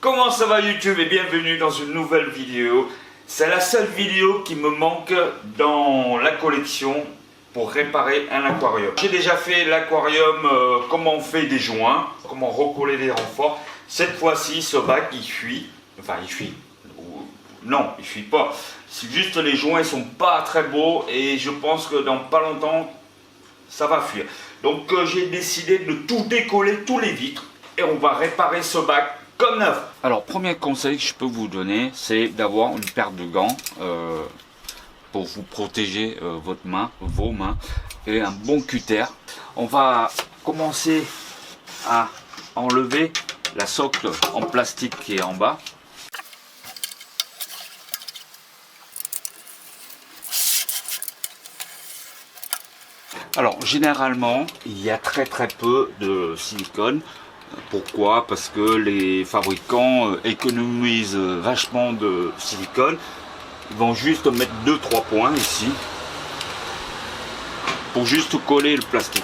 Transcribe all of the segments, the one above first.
Comment ça va YouTube et bienvenue dans une nouvelle vidéo. C'est la seule vidéo qui me manque dans la collection pour réparer un aquarium. J'ai déjà fait l'aquarium, comment on fait des joints, comment recoller les renforts. Cette fois-ci ce bac il fuit, enfin il fuit, non il fuit pas. C'est juste les joints ils sont pas très beaux et je pense que dans pas longtemps ça va fuir. Donc j'ai décidé de tout décoller, tous les vitres et on va réparer ce bac comme neuf. Alors premier conseil que je peux vous donner, c'est d'avoir une paire de gants pour vous protéger votre main, vos mains, et un bon cutter. On va commencer à enlever la socle en plastique qui est en bas. Alors généralement il y a très peu de silicone. Pourquoi? Parce que les fabricants économisent vachement de silicone. Ils vont juste mettre 2-3 points ici pour juste coller le plastique.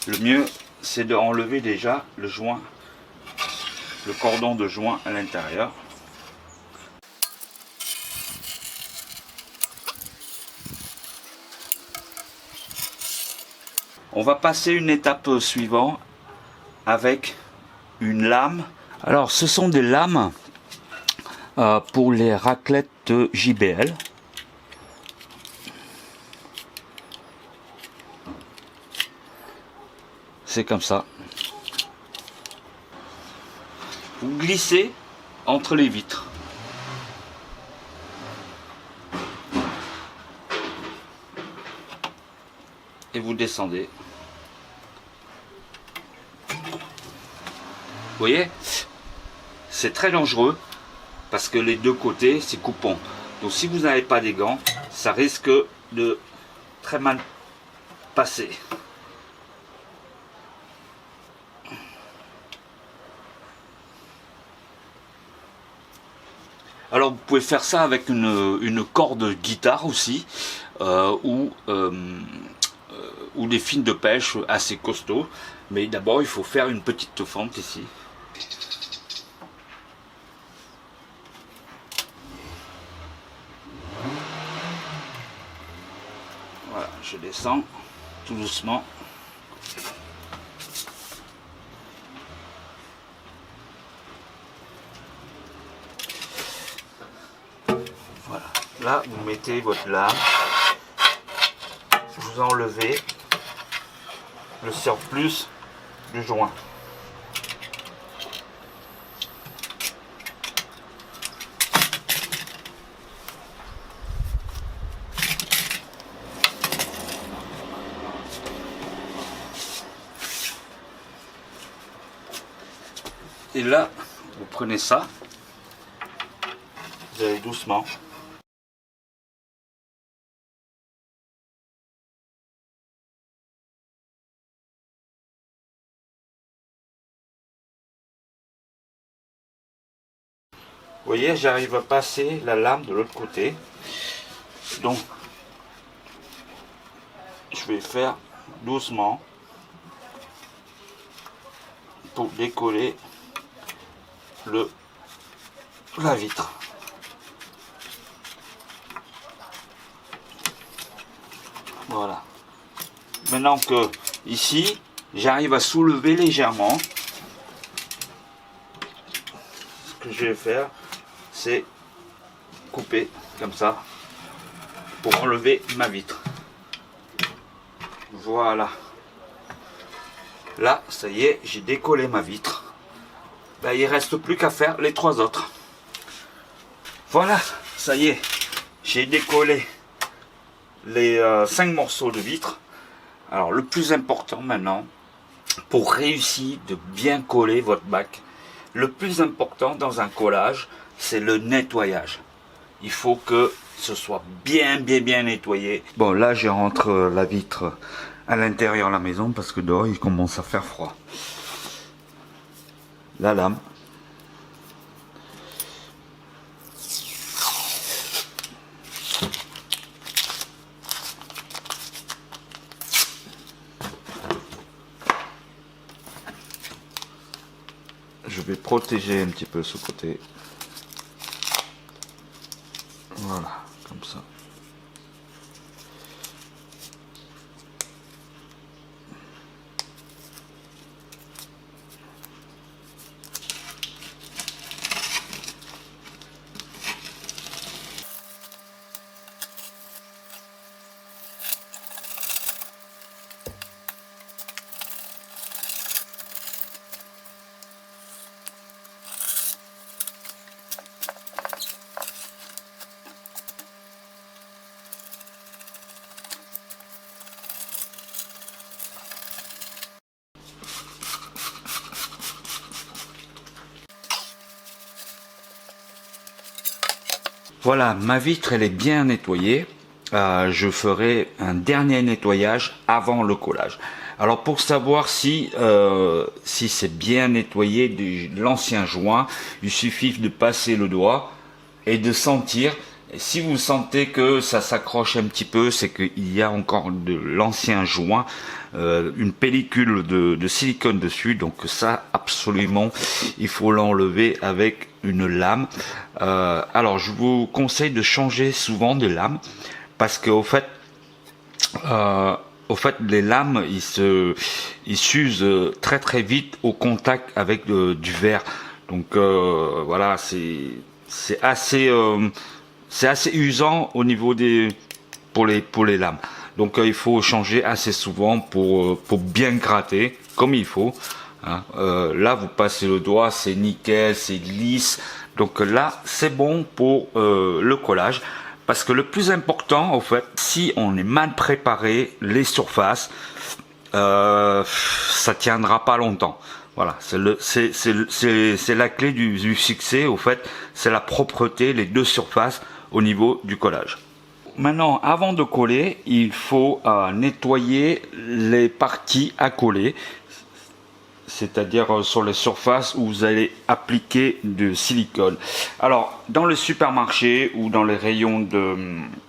Le mieux, c'est d'enlever déjà le joint, le cordon de joint à l'intérieur. On va passer une étape suivante avec une lame. Alors, ce sont des lames pour les raclettes de JBL. C'est comme ça. Vous glissez entre les vitres. Et vous descendez. Vous voyez, c'est très dangereux parce que les deux côtés c'est coupant. Donc si vous n'avez pas des gants, ça risque de très mal passer. Alors vous pouvez faire ça avec une corde guitare aussi, ou des fils de pêche assez costauds. Mais d'abord il faut faire une petite fente ici. Voilà, je descends tout doucement. Voilà, là vous mettez votre lame, vous enlevez le surplus du joint. Et là, vous prenez ça, vous allez doucement. Vous voyez, j'arrive à passer la lame de l'autre côté. Donc, je vais faire doucement pour décoller la vitre. Voilà. Maintenant que ici, j'arrive à soulever légèrement, ce que je vais faire, c'est couper comme ça pour enlever ma vitre. Voilà. Là, ça y est, j'ai décollé ma vitre. Ben, il ne reste plus qu'à faire les 3 autres. Voilà, ça y est, j'ai décollé les 5 morceaux de vitre. Alors le plus important maintenant, pour réussir de bien coller votre bac, le plus important dans un collage, c'est le nettoyage. il faut que ce soit bien nettoyé. Bon, là je rentre la vitre à l'intérieur de la maison parce que dehors il commence à faire froid. La lame. Je vais protéger un petit peu ce côté. Voilà, comme ça. Voilà, ma vitre elle est bien nettoyée. Je ferai un dernier nettoyage avant le collage. Alors pour savoir si c'est bien nettoyé de l'ancien joint, il suffit de passer le doigt et de sentir. Et si vous sentez que ça s'accroche un petit peu, c'est qu'il y a encore de l'ancien joint, une pellicule de silicone dessus. Donc ça, absolument, il faut l'enlever avec une lame. Alors je vous conseille de changer souvent de lame parce que au fait les lames ils s'usent très vite au contact avec du verre. Donc voilà, c'est assez usant au niveau pour les lames. Donc il faut changer assez souvent pour bien gratter comme il faut. Hein. Là vous passez le doigt, c'est nickel, c'est lisse. Donc là c'est bon pour le collage. Parce que le plus important, en fait, si on est mal préparé, les surfaces, ça tiendra pas longtemps. Voilà, c'est la clé du succès, au fait, c'est la propreté, les deux surfaces au niveau du collage. Maintenant, avant de coller, il faut nettoyer les parties à coller, c'est-à-dire sur les surfaces où vous allez appliquer de silicone. Alors, dans le supermarché ou dans les rayons de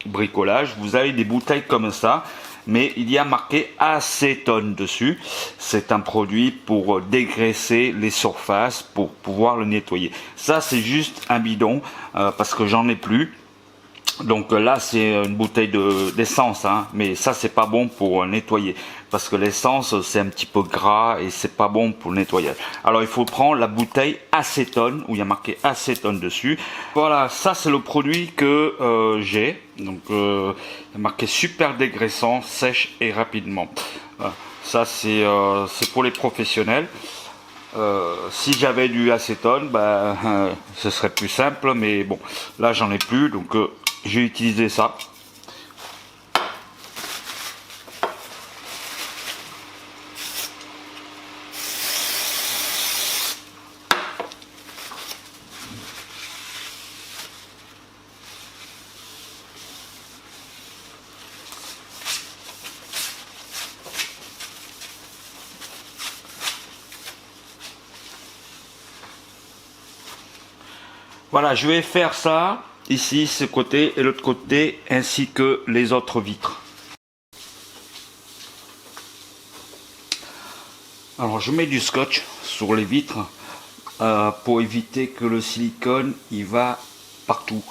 bricolage, vous avez des bouteilles comme ça, mais il y a marqué acétone dessus. C'est un produit pour dégraisser les surfaces, pour pouvoir le nettoyer. Ça, c'est juste un bidon, parce que j'en ai plus. Donc là c'est une bouteille d'essence, hein, mais ça c'est pas bon pour nettoyer parce que l'essence c'est un petit peu gras et c'est pas bon pour le nettoyage. Alors il faut prendre la bouteille acétone où il y a marqué acétone dessus. Voilà, ça c'est le produit que j'ai. Donc il y a marqué super dégraissant, sèche et rapidement. Ça c'est pour les professionnels. Si j'avais du acétone, ce serait plus simple, mais bon, là j'en ai plus, donc j'ai utilisé ça. Voilà, je vais faire ça. Ici, ce côté et l'autre côté, ainsi que les autres vitres. Alors, je mets du scotch sur les vitres pour éviter que le silicone il va partout.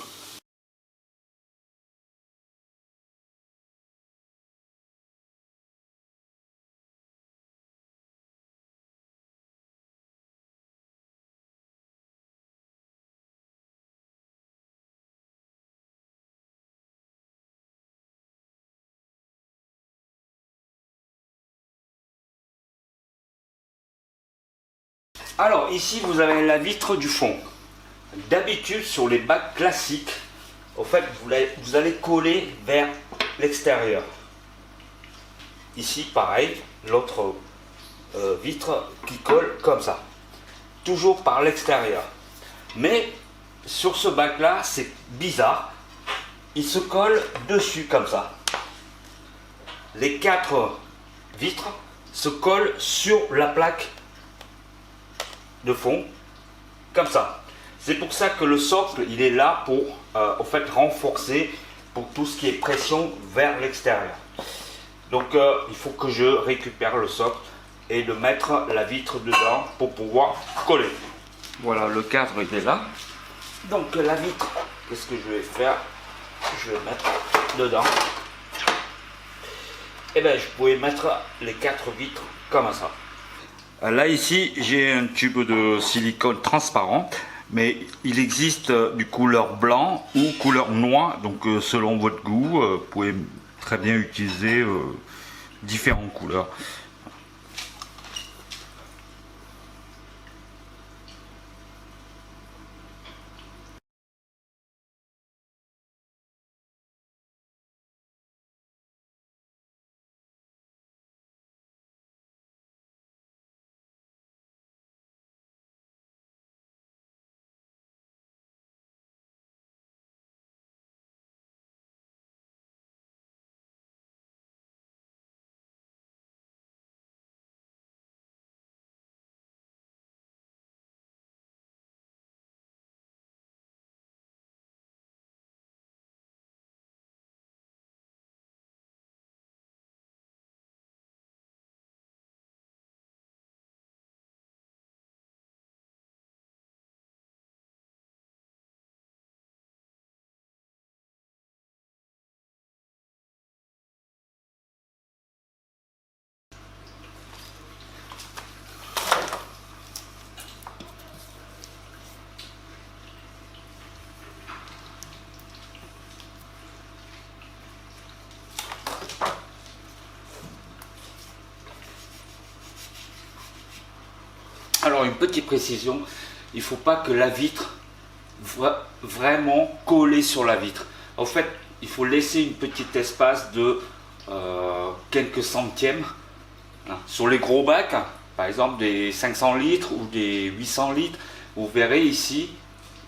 Alors ici vous avez la vitre du fond. D'habitude sur les bacs classiques, au fait vous allez coller vers l'extérieur. Ici pareil, l'autre vitre qui colle comme ça. Toujours par l'extérieur. Mais sur ce bac là c'est bizarre il se colle dessus comme ça. Les 4 vitres se collent sur la plaque de fond, comme ça. C'est pour ça que le socle, il est là pour en fait renforcer pour tout ce qui est pression vers l'extérieur. Donc il faut que je récupère le socle et de mettre la vitre dedans pour pouvoir coller. Voilà, le cadre il est là. Donc la vitre, qu'est-ce que je vais faire? Je vais mettre dedans. Et bien je pouvais mettre les 4 vitres comme ça. Là ici j'ai un tube de silicone transparent, mais il existe du couleur blanc ou couleur noire, donc selon votre goût, vous pouvez très bien utiliser différentes couleurs. Alors une petite précision, il ne faut pas que la vitre vraiment collée sur la vitre. En fait, il faut laisser une petite espace de quelques centièmes. Sur les gros bacs, par exemple des 500 litres ou des 800 litres, vous verrez ici,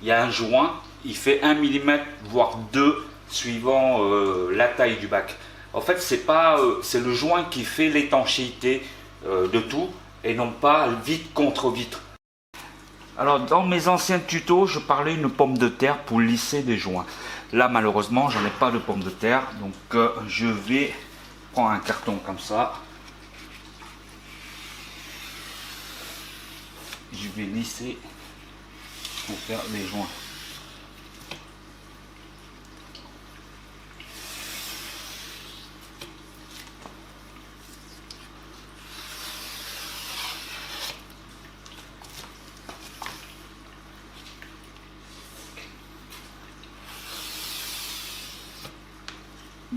il y a un joint, il fait 1 mm voire 2 suivant la taille du bac. En fait, c'est le joint qui fait l'étanchéité de tout et non pas vitre contre vitre. Alors dans mes anciens tutos, je parlais d'une pomme de terre pour lisser des joints. Là malheureusement, j'en ai pas de pomme de terre, donc je vais prendre un carton comme ça. Je vais lisser pour faire les joints.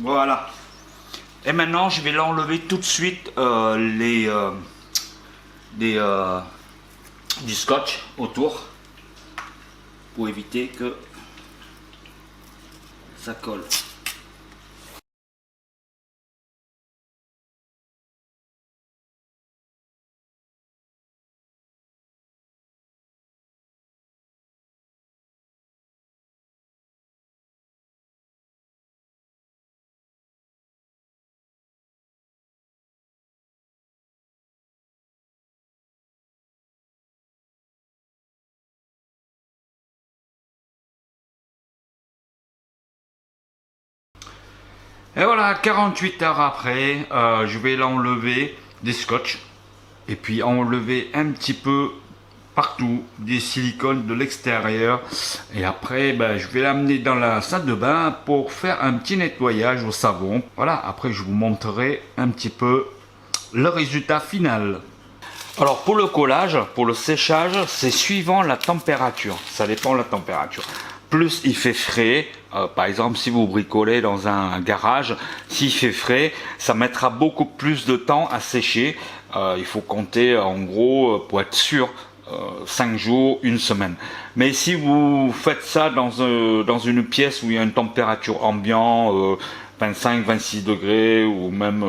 Voilà. Et maintenant, je vais l'enlever tout de suite du scotch autour pour éviter que ça colle. Et voilà, 48 heures après, je vais l'enlever des scotch et puis enlever un petit peu partout des silicones de l'extérieur. Et après, je vais l'amener dans la salle de bain pour faire un petit nettoyage au savon. Voilà, après je vous montrerai un petit peu le résultat final. Alors pour le collage, pour le séchage, c'est suivant la température. Ça dépend de la température. Plus il fait frais, par exemple si vous bricolez dans un garage, s'il fait frais, ça mettra beaucoup plus de temps à sécher. Il faut compter en gros, pour être sûr, 5 jours, 1 semaine. Mais si vous faites ça dans une pièce où il y a une température ambiante, 25-26 degrés, ou même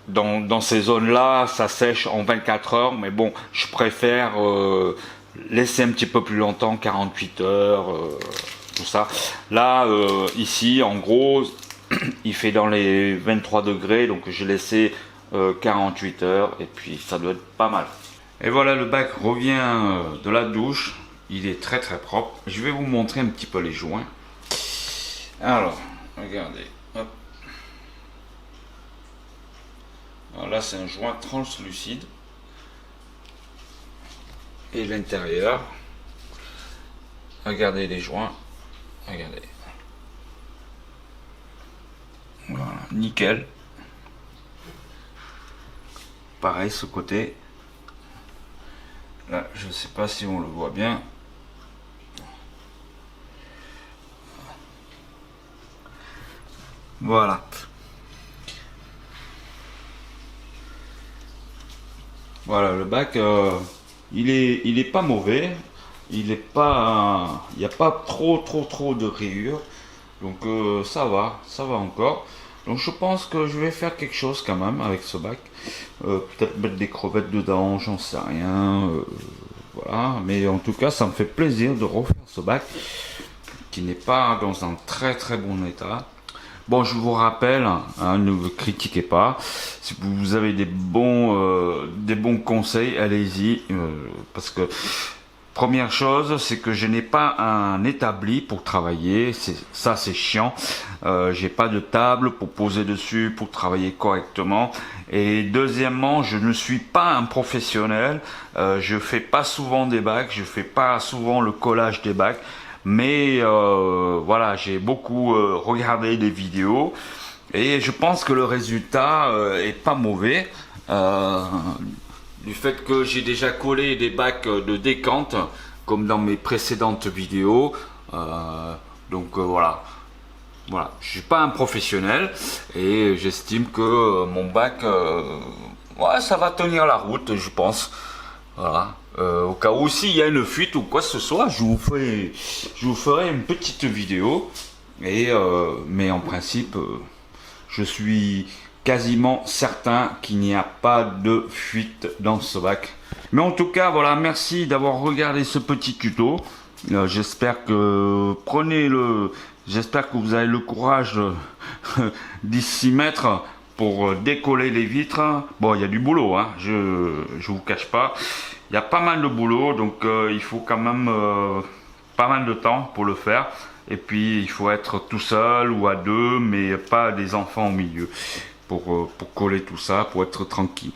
dans ces zones-là, ça sèche en 24 heures. Mais bon, je préfère laisser un petit peu plus longtemps, 48 heures. tout ça. Là, ici, en gros, il fait dans les 23 degrés, donc j'ai laissé 48 heures et puis ça doit être pas mal. Et voilà, le bac revient de la douche. Il est très très propre. Je vais vous montrer un petit peu les joints. Alors, regardez. Hop. Alors là, c'est un joint translucide. Et l'intérieur. Regardez les joints. Regardez. Voilà, nickel. Pareil, ce côté. Là, je ne sais pas si on le voit bien. Voilà. Voilà, le bac, il est pas mauvais. Il est pas, il n'y a pas trop de rayures. Donc ça va encore. Donc je pense que je vais faire quelque chose quand même avec ce bac. Peut-être mettre des crevettes dedans, j'en sais rien. Voilà, mais en tout cas, ça me fait plaisir de refaire ce bac qui n'est pas dans un très bon état. Bon, je vous rappelle, hein, ne vous critiquez pas. Si vous avez des bons conseils, allez-y, parce que première chose, c'est que je n'ai pas un établi pour travailler. Ça, c'est chiant. J'ai pas de table pour poser dessus, pour travailler correctement. Et deuxièmement, je ne suis pas un professionnel. Je fais pas souvent des bacs. Je fais pas souvent le collage des bacs. Mais voilà, j'ai beaucoup regardé des vidéos et je pense que le résultat est pas mauvais. Du fait que j'ai déjà collé des bacs de décante comme dans mes précédentes vidéos. Donc voilà. Voilà, je suis pas un professionnel et j'estime que mon bac, ouais, ça va tenir la route, je pense. Voilà. Au cas où s'il y a une fuite ou quoi que ce soit, je vous ferai une petite vidéo. Et mais en principe, je suis quasiment certain qu'il n'y a pas de fuite dans ce bac. Mais en tout cas, voilà, merci d'avoir regardé ce petit tuto. J'espère que j'espère que vous avez le courage d'y s'y mettre pour décoller les vitres. Bon, il y a du boulot, hein, je vous cache pas. Il y a pas mal de boulot, donc il faut quand même pas mal de temps pour le faire. Et puis il faut être tout seul ou à deux, mais pas des enfants au milieu pour coller tout ça, pour être tranquille.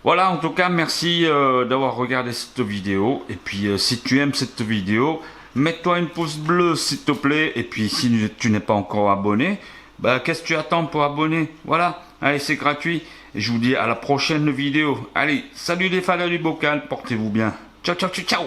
Voilà, en tout cas, merci d'avoir regardé cette vidéo. Et puis si tu aimes cette vidéo, mets-toi une pouce bleu s'il te plaît. Et puis si tu n'es pas encore abonné, bah qu'est-ce que tu attends pour abonner? Voilà, allez, c'est gratuit. Et je vous dis à la prochaine vidéo. Allez, salut les fans du bocal, portez-vous bien. Ciao, ciao, ciao, ciao.